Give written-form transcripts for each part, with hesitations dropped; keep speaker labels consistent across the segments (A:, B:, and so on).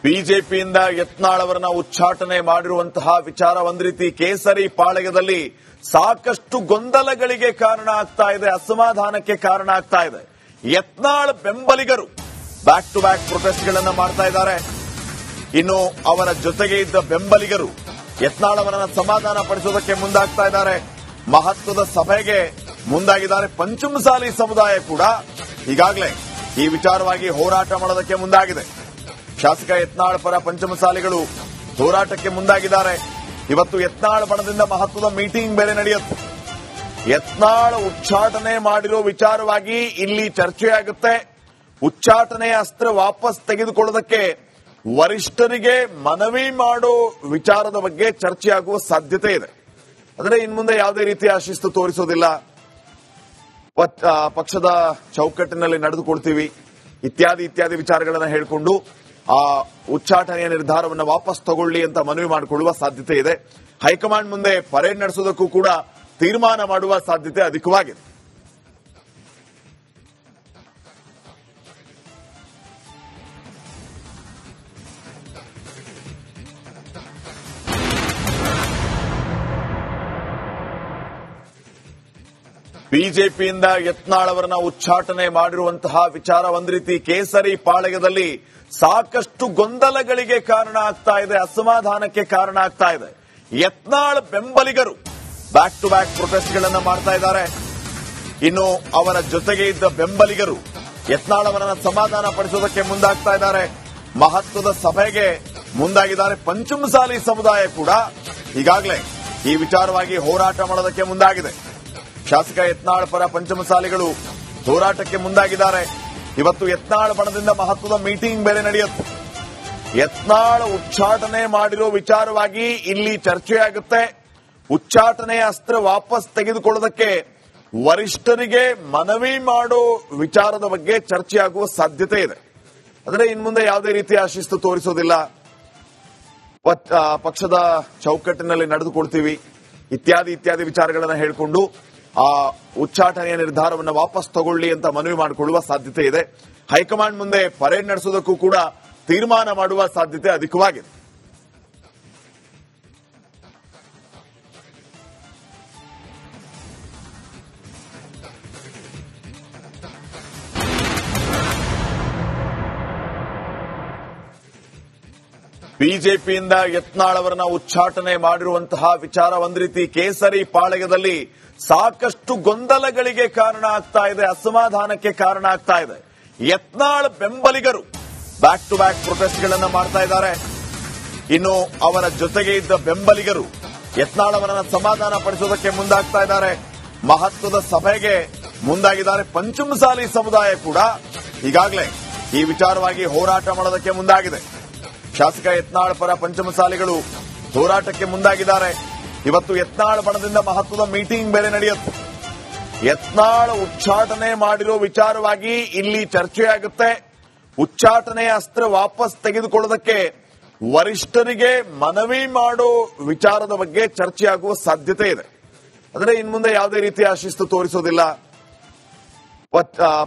A: ಬಿಜೆಪಿಯಿಂದ ಯತ್ನಾಳ್ ಅವರನ್ನ ಉಚ್ಚಾಟನೆ ಮಾಡಿರುವಂತಹ ವಿಚಾರ ಒಂದ್ ರೀತಿ ಕೇಸರಿ ಪಾಳಯದಲ್ಲಿ ಸಾಕಷ್ಟು ಗೊಂದಲಗಳಿಗೆ ಕಾರಣ ಆಗ್ತಾ ಇದೆ, ಅಸಮಾಧಾನಕ್ಕೆ ಕಾರಣ ಆಗ್ತಾ ಇದೆ. ಯತ್ನಾಳ್ ಬೆಂಬಲಿಗರು ಬ್ಯಾಕ್ ಟು ಬ್ಯಾಕ್ ಪ್ರೊಟೆಸ್ಟ್ಗಳನ್ನ ಮಾಡ್ತಾ ಇದ್ದಾರೆ. ಇನ್ನು ಅವರ ಜೊತೆಗೆ ಇದ್ದ ಬೆಂಬಲಿಗರು ಯತ್ನಾಳ್ ಅವರನ್ನ ಸಮಾಧಾನ ಪಡಿಸೋದಕ್ಕೆ ಮುಂದಾಗ್ತಾ ಇದ್ದಾರೆ. ಮಹತ್ವದ ಸಭೆಗೆ ಮುಂದಾಗಿದ್ದಾರೆ. ಪಂಚಮಸಾಲಿ ಸಮುದಾಯ ಕೂಡ ಈಗಾಗಲೇ ಈ ವಿಚಾರವಾಗಿ ಹೋರಾಟ ಮಾಡೋದಕ್ಕೆ ಮುಂದಾಗಿದೆ. ಶಾಸಕ ಯತ್ನಾಳ್ ಪರ ಪಂಚಮಸಾಲಿಗಳು ಹೋರಾಟಕ್ಕೆ ಮುಂದಾಗಿದ್ದಾರೆ. ಇವತ್ತು ಯತ್ನಾಳ್ ಬಣದಿಂದ ಮಹತ್ವದ ಮೀಟಿಂಗ್ ಬೇರೆ ನಡೆಯುತ್ತೆ. ಯತ್ನಾಳ್ ಉಚ್ಚಾಟನೆ ಮಾಡಿರೋ ವಿಚಾರವಾಗಿ ಇಲ್ಲಿ ಚರ್ಚೆಯಾಗುತ್ತೆ. ಉಚ್ಚಾಟನೆಯ ಅಸ್ತ್ರ ವಾಪಸ್ ತೆಗೆದುಕೊಳ್ಳೋದಕ್ಕೆ ವರಿಷ್ಠರಿಗೆ ಮನವಿ ಮಾಡೋ ವಿಚಾರದ ಬಗ್ಗೆ ಚರ್ಚೆಯಾಗುವ ಸಾಧ್ಯತೆ ಇದೆ. ಅಂದ್ರೆ ಇನ್ಮುಂದೆ ಯಾವುದೇ ರೀತಿಯ ಶಿಸ್ತು ತೋರಿಸೋದಿಲ್ಲ, ಪಕ್ಷದ ಚೌಕಟ್ಟಿನಲ್ಲಿ ನಡೆದುಕೊಳ್ತೀವಿ ಇತ್ಯಾದಿ ವಿಚಾರಗಳನ್ನ ಹೇಳಿಕೊಂಡು ಆ ಉಚ್ಚಾಟನೆಯ ನಿರ್ಧಾರವನ್ನು ವಾಪಸ್ ತಗೊಳ್ಳಿ ಅಂತ ಮನವಿ ಮಾಡಿಕೊಳ್ಳುವ ಸಾಧ್ಯತೆ ಇದೆ. ಹೈಕಮಾಂಡ್ ಮುಂದೆ ಪರೇಡ್ ನಡೆಸೋದಕ್ಕೂ ಕೂಡ ತೀರ್ಮಾನ ಮಾಡುವ ಸಾಧ್ಯತೆ ಅಧಿಕವಾಗಿದೆ. ಬಿಜೆಪಿಯಿಂದ ಯತ್ನಾಳ್ ಅವರನ್ನ ಉಚ್ಚಾಟನೆ ಮಾಡಿರುವಂತಹ ವಿಚಾರ ಒಂದ್ ರೀತಿ ಕೇಸರಿ ಪಾಳಯದಲ್ಲಿ ಸಾಕಷ್ಟು ಗೊಂದಲಗಳಿಗೆ ಕಾರಣ ಆಗ್ತಾ ಇದೆ, ಅಸಮಾಧಾನಕ್ಕೆ ಕಾರಣ ಆಗ್ತಾ ಇದೆ. ಯತ್ನಾಳ್ ಬೆಂಬಲಿಗರು ಬ್ಯಾಕ್ ಟು ಬ್ಯಾಕ್ ಪ್ರೊಟೆಸ್ಟ್ಗಳನ್ನ ಮಾಡ್ತಾ ಇದ್ದಾರೆ. ಇನ್ನು ಅವರ ಜೊತೆಗೆ ಇದ್ದ ಬೆಂಬಲಿಗರು ಯತ್ನಾಳ್ ಅವರನ್ನ ಸಮಾಧಾನ ಪಡಿಸೋದಕ್ಕೆ ಮುಂದಾಗ್ತಾ ಇದ್ದಾರೆ. ಮಹತ್ವದ ಸಭೆಗೆ ಮುಂದಾಗಿದ್ದಾರೆ. ಪಂಚಮಸಾಲಿ ಸಮುದಾಯ ಕೂಡ ಈಗಾಗಲೇ ಈ ವಿಚಾರವಾಗಿ ಹೋರಾಟ ಮಾಡೋದಕ್ಕೆ ಮುಂದಾಗಿದೆ. ಶಾಸಕ ಯತ್ನಾಳ್ ಪರ ಪಂಚಮಸಾಲಿಗಳು ಹೋರಾಟಕ್ಕೆ ಮುಂದಾಗಿದ್ದಾರೆ. ಇವತ್ತು ಯತ್ನಾಳ್ ಬಣದಿಂದ ಮಹತ್ವದ ಮೀಟಿಂಗ್ ಬೇರೆ ನಡೆಯುತ್ತೆ. ಯತ್ನಾಳ್ ಉಚ್ಚಾಟನೆ ಮಾಡಿರೋ ವಿಚಾರವಾಗಿ ಇಲ್ಲಿ ಚರ್ಚೆಯಾಗುತ್ತೆ. ಉಚ್ಚಾಟನೆಯ ಅಸ್ತ್ರ ವಾಪಸ್ ತೆಗೆದುಕೊಳ್ಳೋದಕ್ಕೆ ವರಿಷ್ಠರಿಗೆ ಮನವಿ ಮಾಡೋ ವಿಚಾರದ ಬಗ್ಗೆ ಚರ್ಚೆಯಾಗುವ ಸಾಧ್ಯತೆ ಇದೆ. ಅಂದ್ರೆ ಇನ್ಮುಂದೆ ಯಾವುದೇ ರೀತಿಯ ಶಿಸ್ತು ತೋರಿಸೋದಿಲ್ಲ, ಪಕ್ಷದ ಚೌಕಟ್ಟಿನಲ್ಲಿ ನಡೆದುಕೊಳ್ತೀವಿ ಇತ್ಯಾದಿ ವಿಚಾರಗಳನ್ನ ಹೇಳಿಕೊಂಡು ಆ ಉಚ್ಚಾಟನೆಯ ನಿರ್ಧಾರವನ್ನು ವಾಪಸ್ ತಗೊಳ್ಳಿ ಅಂತ ಮನವಿ ಮಾಡಿಕೊಳ್ಳುವ ಸಾಧ್ಯತೆ ಇದೆ. ಹೈಕಮಾಂಡ್ ಮುಂದೆ ಪರೇಡ್ ನಡೆಸೋದಕ್ಕೂ ಕೂಡ ತೀರ್ಮಾನ ಮಾಡುವ ಸಾಧ್ಯತೆ ಅಧಿಕವಾಗಿದೆ. ಬಿಜೆಪಿಯಿಂದ ಯತ್ನಾಳ್ ಅವರನ್ನ ಉಚ್ಚಾಟನೆ ಮಾಡಿರುವಂತಹ ವಿಚಾರ ಒಂದ್ ರೀತಿ ಕೇಸರಿ ಪಾಳಯದಲ್ಲಿ ಸಾಕಷ್ಟು ಗೊಂದಲಗಳಿಗೆ ಕಾರಣ ಆಗ್ತಾ ಇದೆ, ಅಸಮಾಧಾನಕ್ಕೆ ಕಾರಣ ಆಗ್ತಾ ಇದೆ. ಯತ್ನಾಳ್ ಬೆಂಬಲಿಗರು ಬ್ಯಾಕ್ ಟು ಬ್ಯಾಕ್ ಪ್ರೊಟೆಸ್ಟ್ಗಳನ್ನ ಮಾಡ್ತಾ ಇದ್ದಾರೆ. ಇನ್ನು ಅವರ ಜೊತೆಗೆ ಇದ್ದ ಬೆಂಬಲಿಗರು ಯತ್ನಾಳ್ ಅವರನ್ನ ಸಮಾಧಾನ ಪಡಿಸೋದಕ್ಕೆ ಮುಂದಾಗ್ತಾ ಇದ್ದಾರೆ. ಮಹತ್ವದ ಸಭೆಗೆ ಮುಂದಾಗಿದ್ದಾರೆ. ಪಂಚಮಸಾಲಿ ಸಮುದಾಯ ಕೂಡ ಈಗಾಗಲೇ ಈ ವಿಚಾರವಾಗಿ ಹೋರಾಟ ಮಾಡೋದಕ್ಕೆ ಮುಂದಾಗಿದೆ. ಶಾಸಕ ಯತ್ನಾಳ್ ಪರ ಪಂಚಮಸಾಲಿಗಳು ಹೋರಾಟಕ್ಕೆ ಮುಂದಾಗಿದ್ದಾರೆ. ಇವತ್ತು ಯತ್ನಾಳ್ ಬಣದಿಂದ ಮಹತ್ವದ ಮೀಟಿಂಗ್ ಬೇರೆ ನಡೆಯುತ್ತೆ. ಯತ್ನಾಳ್ ಉಚ್ಚಾಟನೆ ಮಾಡಿರೋ ವಿಚಾರವಾಗಿ ಇಲ್ಲಿ ಚರ್ಚೆಯಾಗುತ್ತೆ. ಉಚ್ಚಾಟನೆಯ ಅಸ್ತ್ರ ವಾಪಸ್ ತೆಗೆದುಕೊಳ್ಳೋದಕ್ಕೆ ವರಿಷ್ಠರಿಗೆ ಮನವಿ ಮಾಡೋ ವಿಚಾರದ ಬಗ್ಗೆ ಚರ್ಚೆಯಾಗುವ ಸಾಧ್ಯತೆ ಇದೆ. ಅಂದ್ರೆ ಇನ್ಮುಂದೆ ಯಾವುದೇ ರೀತಿಯ ಶಿಸ್ತು ತೋರಿಸೋದಿಲ್ಲ,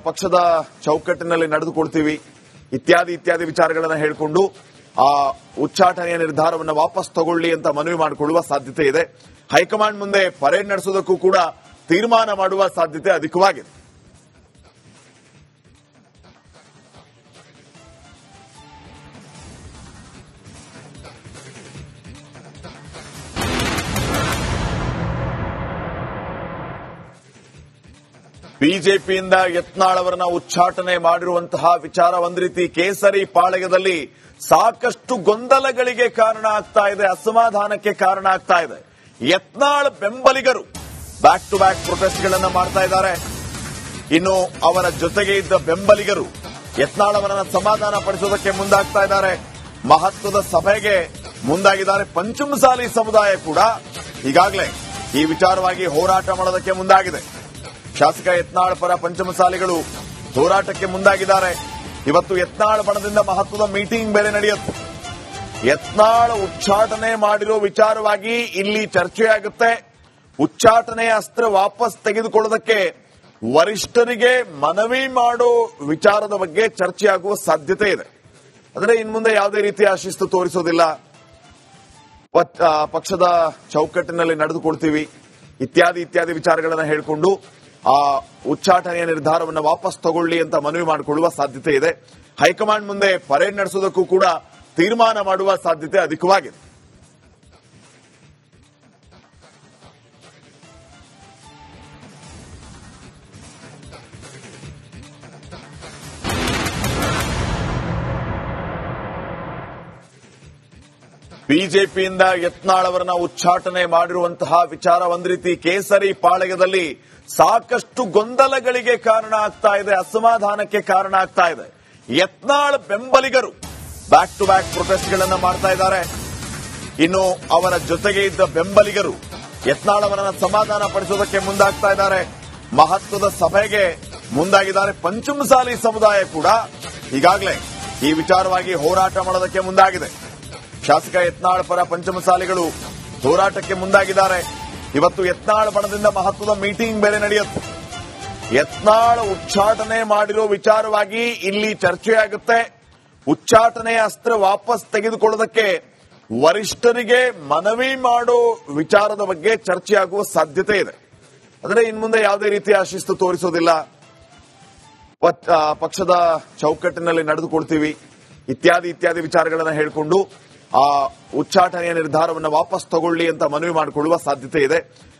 A: ಪಕ್ಷದ ಚೌಕಟ್ಟಿನಲ್ಲಿ ನಡೆದುಕೊಳ್ತೀವಿ ಇತ್ಯಾದಿ ವಿಚಾರಗಳನ್ನ ಹೇಳಿಕೊಂಡು ಆ ಉಚ್ಚಾಟನೆಯ ನಿರ್ಧಾರವನ್ನು ವಾಪಸ್ ತಗೊಳ್ಳಿ ಅಂತ ಮನವಿ ಮಾಡಿಕೊಳ್ಳುವ ಸಾಧ್ಯತೆ ಇದೆ. ಹೈಕಮಾಂಡ್ ಮುಂದೆ ಪರೇಡ್ ನಡೆಸೋದಕ್ಕೂ ಕೂಡ ತೀರ್ಮಾನ ಮಾಡುವ ಸಾಧ್ಯತೆ ಅಧಿಕವಾಗಿದೆ. ಬಿಜೆಪಿಯಿಂದ ಯತ್ನಾಳ್ ಅವರನ್ನ ಉಚ್ಚಾಟನೆ ಮಾಡಿರುವಂತಹ ವಿಚಾರ ಒಂದ್ ರೀತಿ ಕೇಸರಿ ಪಾಳಯದಲ್ಲಿ ಸಾಕಷ್ಟು ಗೊಂದಲಗಳಿಗೆ ಕಾರಣ ಆಗ್ತಾ ಇದೆ, ಅಸಮಾಧಾನಕ್ಕೆ ಕಾರಣ ಆಗ್ತಾ ಇದೆ. ಯತ್ನಾಳ್ ಬೆಂಬಲಿಗರು ಬ್ಯಾಕ್ ಟು ಬ್ಯಾಕ್ ಪ್ರೊಟೆಸ್ಟ್ಗಳನ್ನ ಮಾಡ್ತಾ ಇದ್ದಾರೆ. ಇನ್ನು ಅವರ ಜೊತೆಗೆ ಇದ್ದ ಬೆಂಬಲಿಗರು ಯತ್ನಾಳ್ ಅವರನ್ನ ಸಮಾಧಾನ ಪಡಿಸೋದಕ್ಕೆ ಮುಂದಾಗ್ತಾ ಇದ್ದಾರೆ. ಮಹತ್ವದ ಸಭೆಗೆ ಮುಂದಾಗಿದ್ದಾರೆ. ಪಂಚಮಸಾಲಿ ಸಮುದಾಯ ಕೂಡ ಈಗಾಗಲೇ ಈ ವಿಚಾರವಾಗಿ ಹೋರಾಟ ಮಾಡೋದಕ್ಕೆ ಮುಂದಾಗಿದೆ. ಶಾಸಕ ಯತ್ನಾಳ್ ಪರ ಪಂಚಮಸಾಲಿಗಳು ಹೋರಾಟಕ್ಕೆ ಮುಂದಾಗಿದ್ದಾರೆ. ಇವತ್ತು ಯತ್ನಾಳ್ ಬಣದಿಂದ ಮಹತ್ವದ ಮೀಟಿಂಗ್ ಬೇರೆ ನಡೆಯುತ್ತೆ. ಯತ್ನಾಳ್ ಉಚ್ಚಾಟನೆ ಮಾಡಿರೋ ವಿಚಾರವಾಗಿ ಇಲ್ಲಿ ಚರ್ಚೆಯಾಗುತ್ತೆ. ಉಚ್ಚಾಟನೆಯ ಅಸ್ತ್ರ ವಾಪಸ್ ತೆಗೆದುಕೊಳ್ಳೋದಕ್ಕೆ ವರಿಷ್ಠರಿಗೆ ಮನವಿ ಮಾಡೋ ವಿಚಾರದ ಬಗ್ಗೆ ಚರ್ಚೆಯಾಗುವ ಸಾಧ್ಯತೆ ಇದೆ. ಆದರೆ ಇನ್ಮುಂದೆ ಯಾವುದೇ ರೀತಿಯ ಶಿಸ್ತು ತೋರಿಸೋದಿಲ್ಲ, ಪಕ್ಷದ ಚೌಕಟ್ಟಿನಲ್ಲಿ ನಡೆದುಕೊಳ್ತೀವಿ ಇತ್ಯಾದಿ ಇತ್ಯಾದಿ ವಿಚಾರಗಳನ್ನು ಹೇಳಿಕೊಂಡು ಆ ಉಚ್ಚಾಟನೆಯ ನಿರ್ಧಾರವನ್ನು ವಾಪಸ್ ತಗೊಳ್ಳಿ ಅಂತ ಮನವಿ ಮಾಡಿಕೊಳ್ಳುವ ಸಾಧ್ಯತೆ ಇದೆ. ಹೈಕಮಾಂಡ್ ಮುಂದೆ ಪರೇಡ್ ನಡೆಸೋದಕ್ಕೂ ಕೂಡ ತೀರ್ಮಾನ ಮಾಡುವ ಸಾಧ್ಯತೆ ಅಧಿಕವಾಗಿದೆ. ಬಿಜೆಪಿಯಿಂದ ಯತ್ನಾಳ್ ಅವರನ್ನ ಉಚ್ಚಾಟನೆ ಮಾಡಿರುವಂತಹ ವಿಚಾರ ಒಂದ್ ರೀತಿ ಕೇಸರಿ ಪಾಳಯದಲ್ಲಿ ಸಾಕಷ್ಟು ಗೊಂದಲಗಳಿಗೆ ಕಾರಣ ಆಗ್ತಾ ಇದೆ, ಅಸಮಾಧಾನಕ್ಕೆ ಕಾರಣ ಆಗ್ತಾ ಇದೆ. ಯತ್ನಾಳ್ ಬೆಂಬಲಿಗರು ಬ್ಯಾಕ್ ಟು ಬ್ಯಾಕ್ ಪ್ರೊಟೆಸ್ಟ್ಗಳನ್ನ ಮಾಡ್ತಾ ಇದ್ದಾರೆ. ಇನ್ನು ಅವರ ಜೊತೆಗೆ ಇದ್ದ ಬೆಂಬಲಿಗರು ಯತ್ನಾಳ್ ಅವರನ್ನ ಸಮಾಧಾನ ಪಡಿಸೋದಕ್ಕೆ ಮುಂದಾಗ್ತಾ ಇದ್ದಾರೆ. ಮಹತ್ವದ ಸಭೆಗೆ ಮುಂದಾಗಿದ್ದಾರೆ. ಪಂಚಮಸಾಲಿ ಸಮುದಾಯ ಕೂಡ ಈಗಾಗಲೇ ಈ ವಿಚಾರವಾಗಿ ಹೋರಾಟ ಮಾಡೋದಕ್ಕೆ ಮುಂದಾಗಿದೆ. ಶಾಸಕ ಯತ್ನಾಳ್ ಪರ ಪಂಚಮಸಾಲಿಗಳು ಹೋರಾಟಕ್ಕೆ ಮುಂದಾಗಿದ್ದಾರೆ. ಇವತ್ತು ಯತ್ನಾಳ್ ಬಣದಿಂದ ಮಹತ್ವದ ಮೀಟಿಂಗ್ ಬೇರೆ ನಡೆಯುತ್ತೆ. ಯತ್ನಾಳ್ ಉಚ್ಚಾಟನೆ ಮಾಡಿರೋ ವಿಚಾರವಾಗಿ ಇಲ್ಲಿ ಚರ್ಚೆಯಾಗುತ್ತೆ. ಉಚ್ಚಾಟನೆಯ ಅಸ್ತ್ರ ವಾಪಸ್ ತೆಗೆದುಕೊಳ್ಳೋದಕ್ಕೆ ವರಿಷ್ಠರಿಗೆ ಮನವಿ ಮಾಡೋ ವಿಚಾರದ ಬಗ್ಗೆ ಚರ್ಚೆಯಾಗುವ ಸಾಧ್ಯತೆ ಇದೆ. ಆದರೆ ಇನ್ಮುಂದೆ ಯಾವುದೇ ರೀತಿಯ ಶಿಸ್ತು ತೋರಿಸೋದಿಲ್ಲ, ಪಕ್ಷದ ಚೌಕಟ್ಟಿನಲ್ಲಿ ನಡೆದುಕೊಳ್ತೀವಿ ಇತ್ಯಾದಿ ಇತ್ಯಾದಿ ವಿಚಾರಗಳನ್ನು ಹೇಳಿಕೊಂಡು ಆ ಉಚ್ಚಾಟನೆಯ ನಿರ್ಧಾರವನ್ನು ವಾಪಸ್ ತಗೊಳ್ಳಿ ಅಂತ ಮನವಿ ಮಾಡಿಕೊಳ್ಳುವ ಸಾಧ್ಯತೆ ಇದೆ.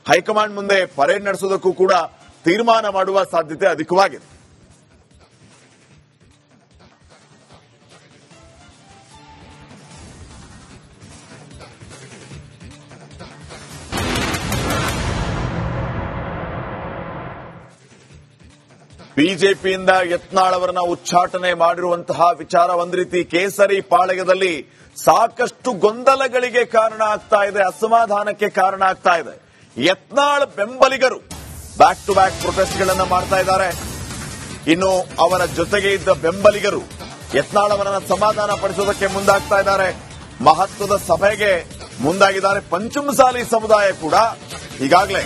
A: ಹೈಕಮಾಂಡ್ ಮುಂದೆ ಪರೇಡ್ ನಡೆಸೋದಕ್ಕೂ ಕೂಡ ತೀರ್ಮಾನ ಮಾಡುವ ಸಾಧ್ಯತೆ ಅಧಿಕವಾಗಿದೆ. ಬಿಜೆಪಿಯಿಂದ ಯತ್ನಾಳ್ ಅವರನ್ನ ಉಚ್ಚಾಟನೆ ಮಾಡಿರುವಂತಹ ವಿಚಾರ ಒಂದ್ ರೀತಿ ಕೇಸರಿ ಪಾಳಯದಲ್ಲಿ ಸಾಕಷ್ಟು ಗೊಂದಲಗಳಿಗೆ ಕಾರಣ ಆಗ್ತಾ ಇದೆ, ಅಸಮಾಧಾನಕ್ಕೆ ಕಾರಣ ಆಗ್ತಾ ಇದೆ. ಯತ್ನಾಳ್ ಬೆಂಬಲಿಗರು ಬ್ಯಾಕ್ ಟು ಬ್ಯಾಕ್ ಪ್ರೊಟೆಸ್ಟ್ಗಳನ್ನ ಮಾಡ್ತಾ ಇದ್ದಾರೆ. ಇನ್ನು ಅವರ ಜೊತೆಗೆ ಇದ್ದ ಬೆಂಬಲಿಗರು ಯತ್ನಾಳ್ ಅವರನ್ನ ಸಮಾಧಾನ ಪಡಿಸೋದಕ್ಕೆ ಮುಂದಾಗ್ತಾ ಇದ್ದಾರೆ. ಮಹತ್ವದ ಸಭೆಗೆ ಮುಂದಾಗಿದ್ದಾರೆ. ಪಂಚಮಸಾಲಿ ಸಮುದಾಯ ಕೂಡ ಈಗಾಗಲೇ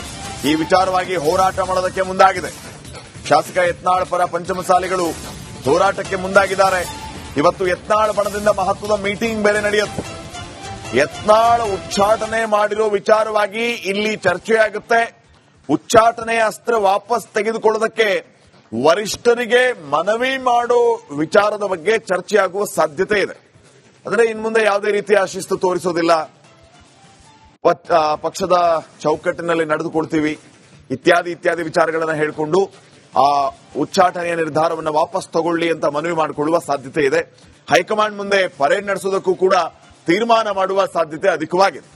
A: ಈ ವಿಚಾರವಾಗಿ ಹೋರಾಟ ಮಾಡೋದಕ್ಕೆ ಮುಂದಾಗಿದೆ. ಶಾಸಕ ಯತ್ನಾಳ್ ಪರ ಪಂಚಮಸಾಲಿಗಳು ಹೋರಾಟಕ್ಕೆ ಮುಂದಾಗಿದ್ದಾರೆ. ಇವತ್ತು ಯತ್ನಾಳ್ ಬಣದಿಂದ ಮಹತ್ವದ ಮೀಟಿಂಗ್ ಬೇರೆ ನಡೆಯುತ್ತೆ. ಯತ್ನಾಳ್ ಉಚ್ಚಾಟನೆ ಮಾಡಿರೋ ವಿಚಾರವಾಗಿ ಇಲ್ಲಿ ಚರ್ಚೆಯಾಗುತ್ತೆ. ಉಚ್ಚಾಟನೆಯ ಅಸ್ತ್ರ ವಾಪಸ್ ತೆಗೆದುಕೊಳ್ಳೋದಕ್ಕೆ ವರಿಷ್ಠರಿಗೆ ಮನವಿ ಮಾಡೋ ವಿಚಾರದ ಬಗ್ಗೆ ಚರ್ಚೆಯಾಗುವ ಸಾಧ್ಯತೆ ಇದೆ. ಆದರೆ ಇನ್ಮುಂದೆ ಯಾವುದೇ ರೀತಿಯ ಶಿಸ್ತು ತೋರಿಸೋದಿಲ್ಲ, ಪಕ್ಷದ ಚೌಕಟ್ಟಿನಲ್ಲಿ ನಡೆದುಕೊಳ್ತೀವಿ ಇತ್ಯಾದಿ ಇತ್ಯಾದಿ ವಿಚಾರಗಳನ್ನು ಹೇಳಿಕೊಂಡು ಆ ಉಚ್ಚಾಟನೆಯ ನಿರ್ಧಾರವನ್ನು ವಾಪಸ್ ತಗೊಳ್ಳಿ ಅಂತ ಮನವಿ ಮಾಡಿಕೊಳ್ಳುವ ಸಾಧ್ಯತೆ ಇದೆ. ಹೈಕಮಾಂಡ್ ಮುಂದೆ ಪರೇಡ್ ನಡೆಸೋದಕ್ಕೂ ಕೂಡ ತೀರ್ಮಾನ ಮಾಡುವ ಸಾಧ್ಯತೆ ಅಧಿಕವಾಗಿದೆ.